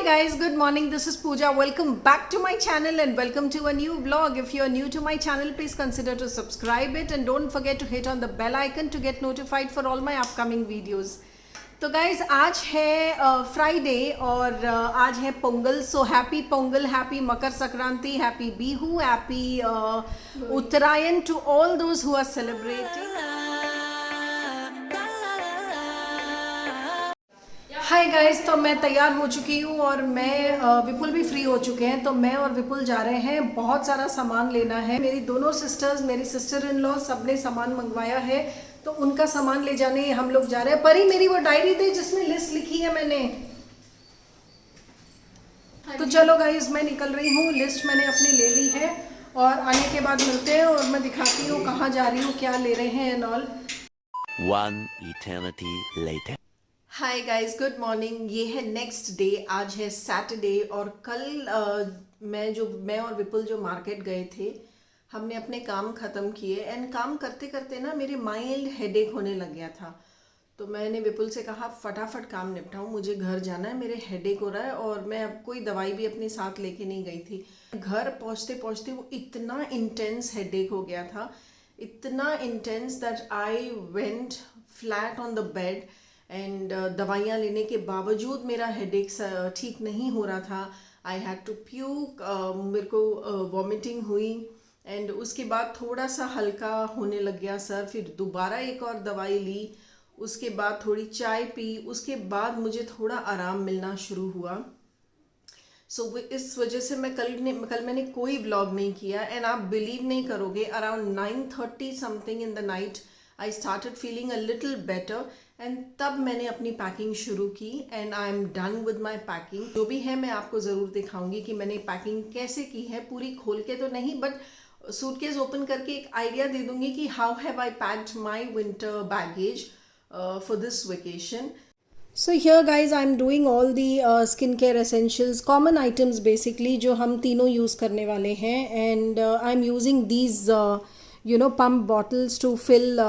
Hi guys, good morning. This is Pooja. Welcome back to my channel and welcome to a new vlog. If you are new to my channel, please consider to subscribe it and don't forget to hit on the bell icon to get notified for all my upcoming videos. तो guys आज है Friday और आज है Pongal. So happy Pongal, happy Makar Sankranti, happy Bihu, happy Uttarayan to all those who are celebrating. Hi guys, तो मैं तैयार हो चुकी हूँ और मैं विपुल भी फ्री हो चुके हैं. तो मैं और विपुल जा रहे हैं, बहुत सारा सामान लेना है. मेरी दोनों सिस्टर्स, मेरी सिस्टर इन लॉ, सबने सामान मंगवाया है तो उनका सामान ले जाने हम लोग जा रहे हैं. परी, मेरी वो डायरी दे जिसमें लिस्ट लिखी है मैंने. तो चलो गाइस, मैं निकल रही हूँ. लिस्ट मैंने अपनी ले ली है और आने के बाद मिलते हैं और मैं दिखाती हूँ कहाँ जा रही हूँ, क्या ले रहे हैं and all. One eternity later. Hi guys, good morning. ये है नेक्स्ट डे. आज है सैटरडे और कल मैं और विपुल जो मार्केट गए थे, हमने अपने काम ख़त्म किए एंड काम करते करते ना मेरे माइल्ड हेडेक होने लग गया था. तो मैंने विपुल से कहा फटाफट काम निपटाऊं, मुझे घर जाना है, मेरे हेडेक हो रहा है. और मैं अब कोई दवाई भी अपने साथ लेके नहीं गई थी. घर पहुंचते पहुंचते वो इतना इंटेंस हेडेक हो गया था, इतना intense that I went flat on the bed and दवाइयाँ लेने के बावजूद मेरा हेडेक ठीक नहीं हो रहा था. आई हैड टू प्यूक, मेरे को वॉमिटिंग हुई एंड उसके बाद थोड़ा सा हल्का होने लग गया सर. फिर दोबारा एक और दवाई ली, उसके बाद थोड़ी चाय पी, उसके बाद मुझे थोड़ा आराम मिलना शुरू हुआ. सो इस वजह से कल मैंने कोई व्लॉग नहीं किया एंड आप बिलीव नहीं करोगे, around 9:30 something in the night I started feeling a little better and तब मैंने अपनी पैकिंग शुरू की and I am done with my packing. जो भी है मैं आपको ज़रूर दिखाऊंगी कि मैंने पैकिंग कैसे की है, पूरी खोल के तो नहीं बट सूटकेस ओपन करके एक आइडिया दे दूंगी कि how have I packed my winter baggage for this vacation. So here guys, I'm doing all the skincare essentials, common items basically जो हम तीनों यूज़ करने वाले हैं. and I'm using these pump bottles to fill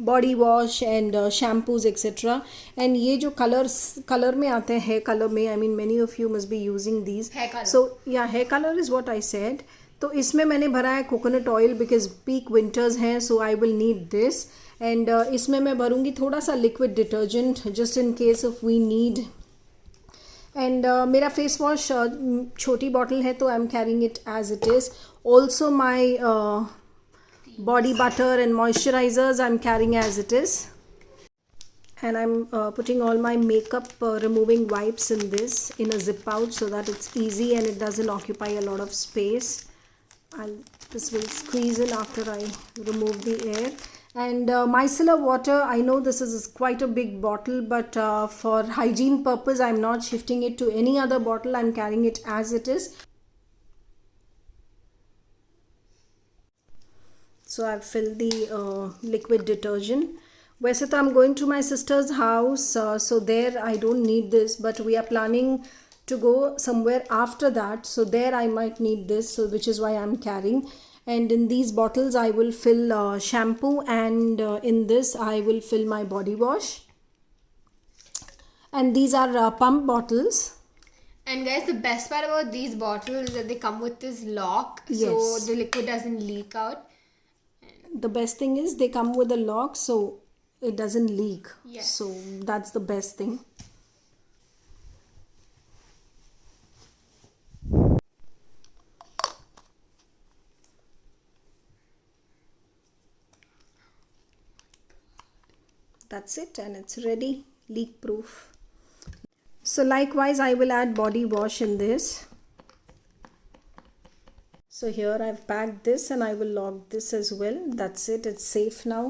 body wash and shampoos etcetera. And ये जो colour में आते हैं, कलर में I mean many of you must be using these. So yeah hair colour is what I said. तो इसमें मैंने भरा है coconut oil because peak winters हैं, so I will need this. And इसमें मैं भरूंगी थोड़ा सा liquid detergent just in case of we need. And मेरा फेस वॉश छोटी बॉटल है तो I am carrying it as it is. Also my body butter and moisturizers I'm carrying as it is. And I'm putting all my makeup removing wipes in this in a zip pouch so that it's easy and it doesn't occupy a lot of space. This will squeeze in after I remove the air. And micellar water, I know this is quite a big bottle, but for hygiene purpose I'm not shifting it to any other bottle. I'm carrying it as it is. So I've filled the liquid detergent. वैसे तो I'm going to my sister's house, so there I don't need this, but we are planning to go somewhere after that, so there I might need this, so which is why I'm carrying. And in these bottles I will fill shampoo and in this I will fill my body wash. And these are pump bottles. And guys, the best part about these bottles is that they come with this lock, Yes. so the liquid doesn't leak out. The best thing is they come with a lock so it doesn't leak. Yes. So that's the best thing. That's it and it's ready, leak proof. So likewise I will add body wash in this. So here I've packed this and I will lock this as well. That's it, it's safe now.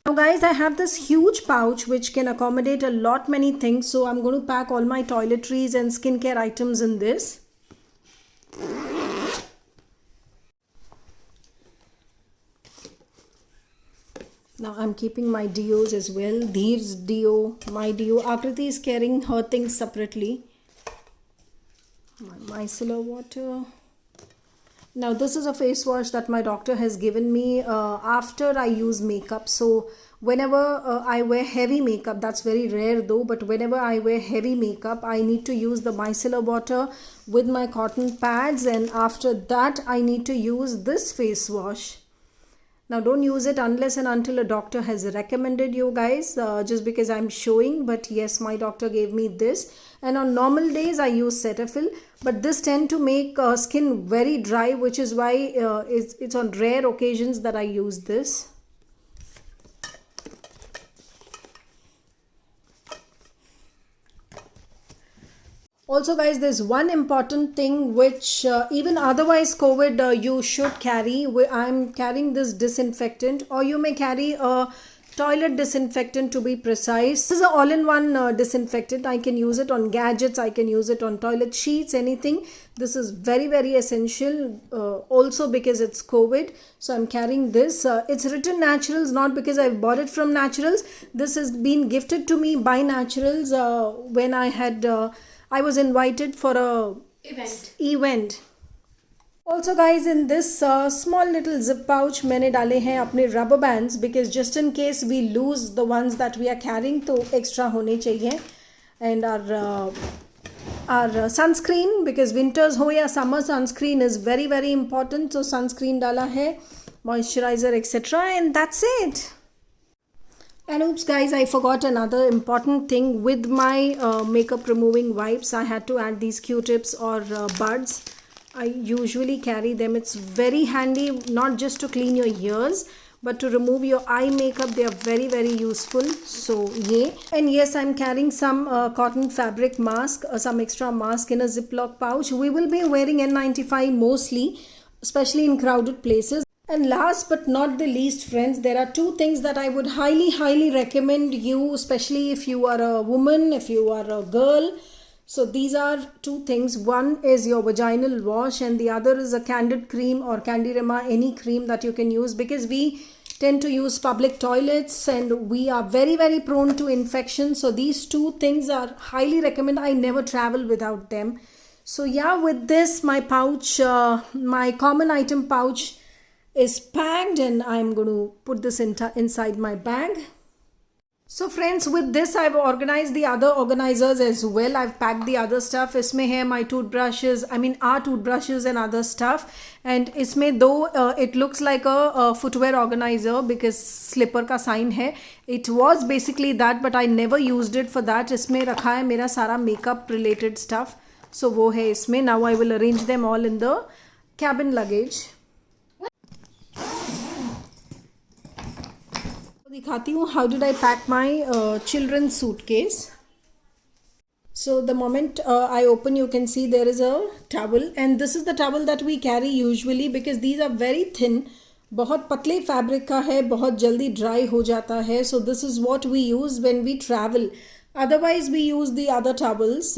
Now guys, I have this huge pouch which can accommodate a lot many things. So I'm going to pack all my toiletries and skincare items in this. Now I'm keeping my deos as well. Dheer's deo, my deo. Akriti is carrying her things separately. My micellar water. Now this is a face wash that my doctor has given me after I use makeup. So whenever I wear heavy makeup, that's very rare though, but whenever I wear heavy makeup, I need to use the micellar water with my cotton pads, and after that I need to use this face wash. Now don't use it unless and until a doctor has recommended you guys, just because I'm showing, but yes, my doctor gave me this. And on normal days I use Cetaphil, but this tend to make skin very dry, which is why it's on rare occasions that I use this. Also guys, there's one important thing which even otherwise COVID you should carry. I'm carrying this disinfectant, or you may carry a toilet disinfectant to be precise. This is an all-in-one disinfectant. I can use it on gadgets, I can use it on toilet sheets, anything. This is very, very essential, also because it's COVID. So I'm carrying this. It's written Naturals, not because I bought it from Naturals. This has been gifted to me by Naturals when I was invited for a event. Also guys, in this small little zip pouch मैंने डाले हैं अपने rubber bands, because just in case we lose the ones that we are carrying, तो extra होने चाहिए. And our sunscreen, because winters हो या summer, sunscreen is very, very important. So sunscreen डाला है, moisturizer, etc. And that's it. And oops guys, I forgot another important thing. With my makeup removing wipes, I had to add these Q-tips or buds. I usually carry them. It's very handy, not just to clean your ears, but to remove your eye makeup. They are very, very useful. So yeah. And yes, I'm carrying some cotton fabric mask, some extra mask in a Ziploc pouch. We will be wearing N95 mostly, especially in crowded places. And last but not the least, friends, there are two things that I would highly, highly recommend you, especially if you are a woman, if you are a girl. So these are two things. One is your vaginal wash, and the other is a Candid cream or Candirema, any cream that you can use, because we tend to use public toilets and we are very, very prone to infection. So these two things are highly recommended. I never travel without them. So yeah, with this, my pouch, my common item pouch is packed, and I'm going to put this inside my bag. So friends, with this I've organized the other organizers as well. I've packed the other stuff. इसमें है my toothbrushes, our toothbrushes and other stuff. And इसमें though it looks like a footwear organizer because slipper का sign है, it was basically that, but I never used it for that. इसमें रखा है मेरा सारा makeup related stuff. So वो है इसमें. Now I will arrange them all in the cabin luggage. दिखाती हूँ how did I pack my children's suitcase. So the moment I open, you can see there is a towel, and this is the towel that we carry usually because these are very thin. बहुत पतले fabric का है, बहुत जल्दी dry हो जाता है. So this is what we use when we travel. Otherwise we use the other towels,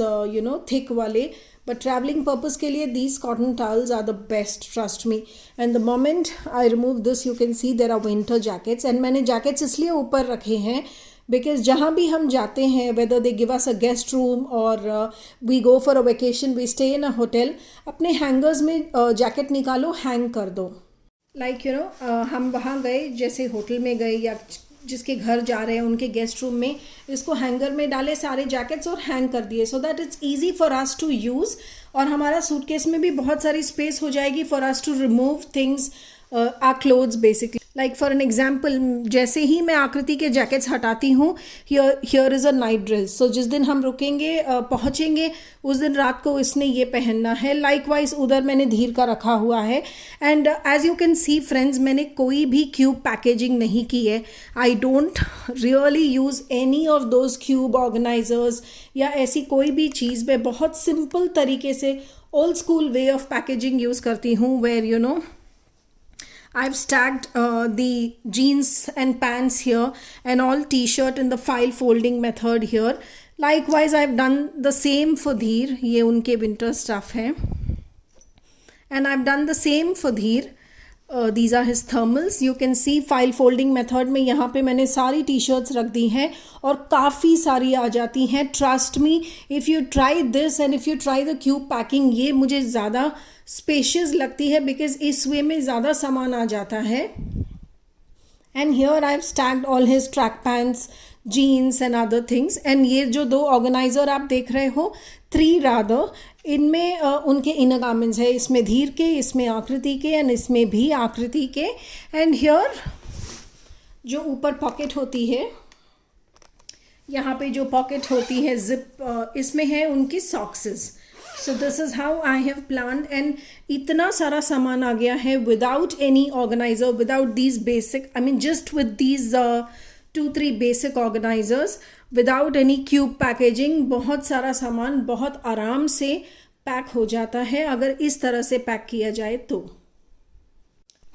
thick वाले. But traveling purpose के लिए these cotton towels are the best, trust me. And the moment I remove this, you can see there are winter jackets. And मैंने jackets इसलिए ऊपर रखे हैं because जहाँ भी हम जाते हैं, whether they give us a guest room or we go for a vacation, we stay in a hotel, अपने hangers में jacket निकालो, hang कर दो. Like हम वहाँ गए, जैसे होटल में गए या जिसके घर जा रहे हैं उनके गेस्ट रूम में, इसको हैंगर में डाले सारे जैकेट्स और हैंग कर दिए, so that it's easy for us to use. और हमारा सूटकेस में भी बहुत सारी स्पेस हो जाएगी for us to remove things, or clothes basically. Like for an example, जैसे ही मैं आकृति के जैकेट्स हटाती हूँ, here is a night dress. So जिस दिन हम रुकेंगे, पहुँचेंगे, उस दिन रात को इसने ये पहनना है. लाइकवाइज उधर मैंने धीर का रखा हुआ है. And as you can see friends, मैंने कोई भी क्यूब पैकेजिंग नहीं की है. I don't really use any of those cube organisers या ऐसी कोई भी चीज़. मैं बहुत सिंपल तरीके से old school way of packaging use करती हूँ, where I've stacked the jeans and pants here and all t-shirt in the file folding method here. Likewise, I've done the same for Dheer. ये उनके winter stuff है. And I've done the same for Dheer. These are his thermals. You can see file folding method में यहाँ पे मैंने सारी t-shirts रख दी हैं और काफ़ी सारी आ जाती हैं. Trust me, if you try this and if you try the cube packing, ये मुझे ज़्यादा स्पेशियस लगती है बिकॉज इस वे में ज़्यादा सामान आ जाता है. and here I've stacked all his track pants, jeans and other things. And ये जो 2 ऑर्गेनाइजर आप देख रहे हो, 3 rather, इनमें उनके इनर गारमेंट्स है, इसमें धीर के, इसमें आकृति के एंड इसमें भी आकृति के. एंड हियर जो ऊपर पॉकेट होती है, यहाँ पे जो पॉकेट होती है जिप, इसमें है उनकी socks. So this is how I have planned. And इतना सारा सामान आ गया है without any organiser, without these basic, I mean just with these 2-3 basic organisers, without any cube packaging. बहुत सारा सामान बहुत आराम से पैक हो जाता है अगर इस तरह से पैक किया जाए तो.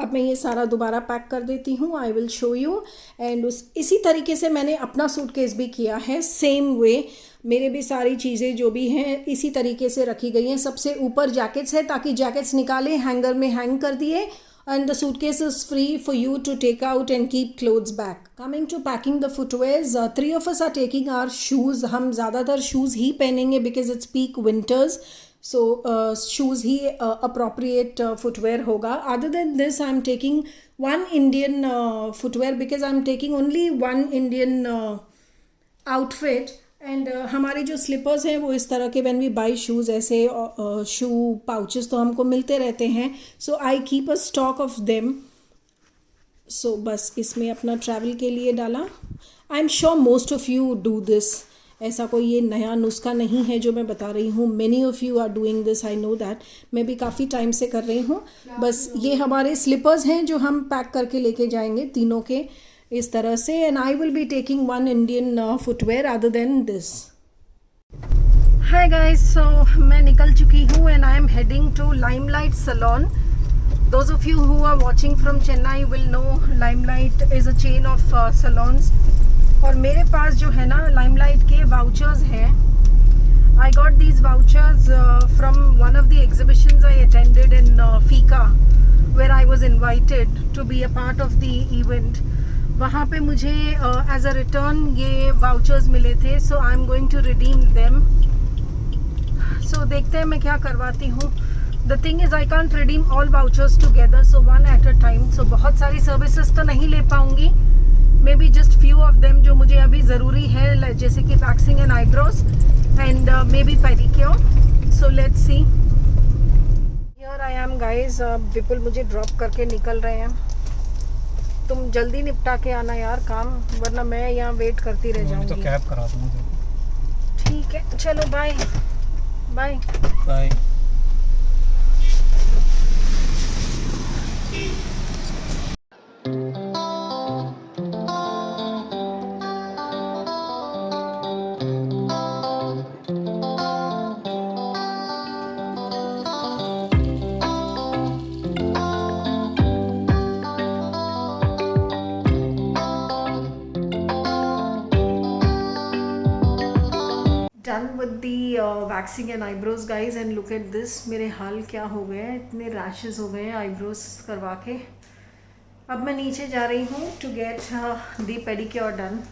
अब मैं ये सारा दोबारा पैक कर देती हूँ. I will show you. And इसी तरीके से मैंने अपना सूटकेस भी किया है. सेम वे मेरे भी सारी चीज़ें जो भी हैं इसी तरीके से रखी गई हैं. सबसे ऊपर जैकेट्स है ताकि जैकेट्स निकाले, हैंगर में हैंग कर दिए. And the suitcase is free for you to take out and keep clothes back. Coming to packing the footwears, 3 of us are taking our shoes. हम ज़्यादातर शूज़ ही पहनेंगे because it's peak winters. So shoes ही appropriate footwear होगा. Other than this, I'm taking one Indian footwear because I'm taking only one Indian outfit. And हमारे जो slippers हैं वो इस तरह के, when we buy shoes, ऐसे shoe pouches तो हमको मिलते रहते हैं. So I keep a stock of them. So बस इसमें अपना travel के लिए डाला. I'm sure most of you do this. ऐसा कोई ये नया नुस्खा नहीं है जो मैं बता रही हूँ. Many of you are doing this, I know that. मैं भी काफ़ी टाइम से कर रही हूँ. बस ये हमारे स्लीपर्स हैं जो हम पैक करके लेके जाएंगे तीनों के इस तरह से. And I will be taking one Indian footwear other than this. Hi guys, so मैं निकल चुकी हूँ and I am heading to Limelight salon. Those of you who are watching from Chennai will know Limelight is a chain of salons. और मेरे पास जो है ना limelight के वाउचर्स हैं. I got these vouchers from one of the exhibitions I attended in FICCI where I was invited to be a part of the event. वहाँ पे मुझे एज अ रिटर्न ये वाउचर्स मिले थे. So I am going to redeem them. So देखते हैं मैं क्या करवाती हूँ. The thing is I can't redeem all vouchers together, so one at a time. So बहुत सारी सर्विसेज तो नहीं ले पाऊँगी. Maybe just few of them जो मुझे अभी ज़रूरी है, जैसे कि waxing and eyebrows and maybe pedicure. So let's see. Here I am guys. Vipul मुझे ड्रॉप करके निकल रहे हैं. तुम जल्दी निपटा के आना यार काम, वरना मैं यहाँ वेट करती रह जाऊँगी. तो कैब करा दूँगी. ठीक है, चलो bye bye bye. Done with the waxing and eyebrows guys. And look at this, मेरे हाल क्या हो गए हैं. इतने रैशेस हो गए हैं आईब्रोज करवा के. अब मैं नीचे जा रही हूँ to get the pedicure done.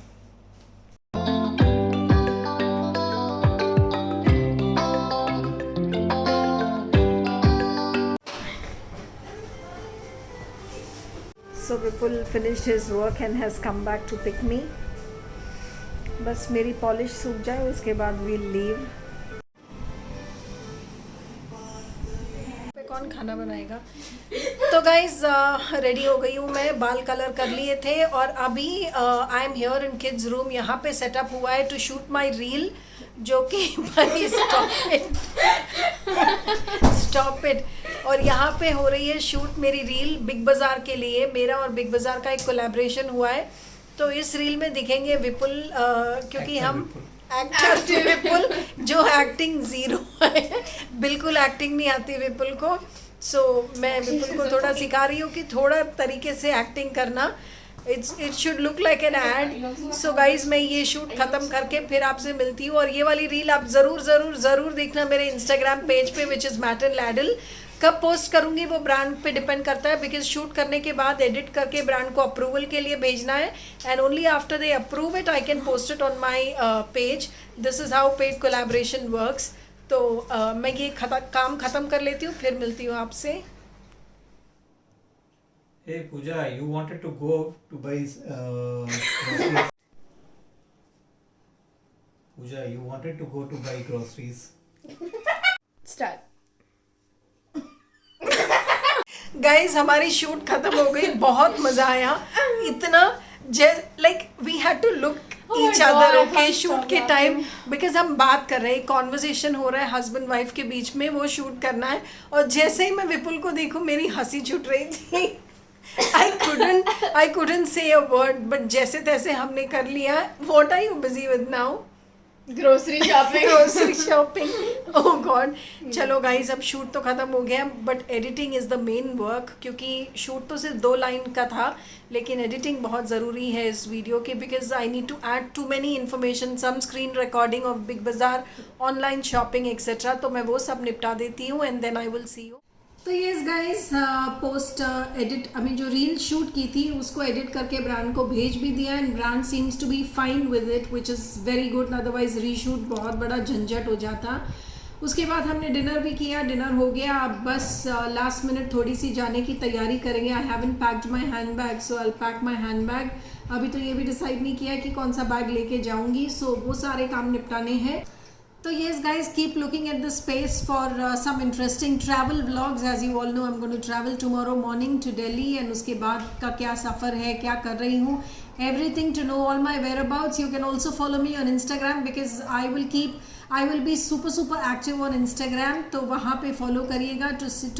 So Vipul finished his work and has come back to pick me. बस मेरी पॉलिश सूख जाए उसके बाद we'll leave. कौन खाना बनाएगा. तो गाइज रेडी हो गई हूँ मैं. बाल कलर कर लिए थे और अभी I am here in kids room. यहाँ पे सेटअप हुआ है टू शूट माई रील, जो कि भाई स्टॉप इट. और यहाँ पे हो रही है शूट मेरी रील बिग बाज़ार के लिए. मेरा और बिग बाज़ार का एक कोलैबोरेशन हुआ है. तो इस रील में दिखेंगे विपुल, क्योंकि हम एक्टर विपुल जो एक्टिंग ज़ीरो है. बिल्कुल एक्टिंग नहीं आती विपुल को. सो मैं विपुल को थोड़ा सिखा रही हूँ कि थोड़ा तरीके से एक्टिंग करना. It should look like an ad. So guys मैं ये शूट ख़त्म करके फिर आपसे मिलती हूँ. और ये वाली रील आप ज़रूर देखना मेरे इंस्टाग्राम पेज पे, which is mat and ladle. कब पोस्ट करूँगी वो ब्रांड पे डिपेंड करता है, बिकॉज शूट करने के बाद एडिट करके ब्रांड को अप्रूवल के लिए भेजना है. And only after they approve it I can post it on my page. This is how paid collaboration works. तो मैं ये काम ख़त्म कर लेती हूँ, फिर मिलती हूँ आपसे. Hey Pooja, you wanted to go to buy groceries. Pooja, you wanted to go to buy groceries. Start. Guys हमारी शूट खत्म हो गई, बहुत मजा आया, इतना like we had to look each other okay shoot के टाइम, बिकॉज हम बात कर रहे हैं, कॉन्वर्जेशन हो रहा है हस्बैंड वाइफ के बीच में, वो शूट करना है। और जैसे ही मैं विपुल को देखूं मेरी हंसी छूट रही थी। I couldn't say a word, but जैसे तैसे हमने कर लिया। What are you busy with now? Grocery shopping. Grocery shopping. Oh God. चलो गाइज अब शूट तो ख़त्म हो गया, but editing is the main work, क्योंकि शूट तो सिर्फ 2 लाइन का था, लेकिन एडिटिंग बहुत ज़रूरी है इस वीडियो के, because I need to add too many information, some screen recording of Big Bazaar, online shopping etcetera, तो मैं वो सब निपटा देती हूँ and then I will see you. तो येस गाइस, पोस्ट एडिट अभी जो रील शूट की थी उसको एडिट करके ब्रांड को भेज भी दिया, and brand seems to be fine with it, which is very good, otherwise reshoot बहुत बड़ा झंझट हो जाता। उसके बाद हमने डिनर भी किया, डिनर हो गया, अब बस लास्ट मिनट थोड़ी सी जाने की तैयारी करेंगे। I haven't packed my hand bag, so I pack my hand bag. अभी तो ये भी डिसाइड नहीं किया कि कौन सा बैग लेके जाऊँगी, सो वो सारे काम निपटाने हैं। So yes guys, keep looking at the space for some interesting travel vlogs. As you all know, I'm going to travel tomorrow morning to Delhi, and उसके बाद का क्या सफ़र है, क्या कर रही हूँ, everything to know all my whereabouts. You can also follow me on Instagram, because I will be super active on Instagram, तो वहाँ पे follow करिएगा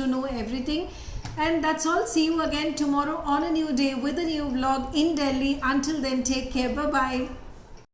to know everything. And that's all. See you again tomorrow on a new day with a new vlog in Delhi. Until then, take care. Bye bye.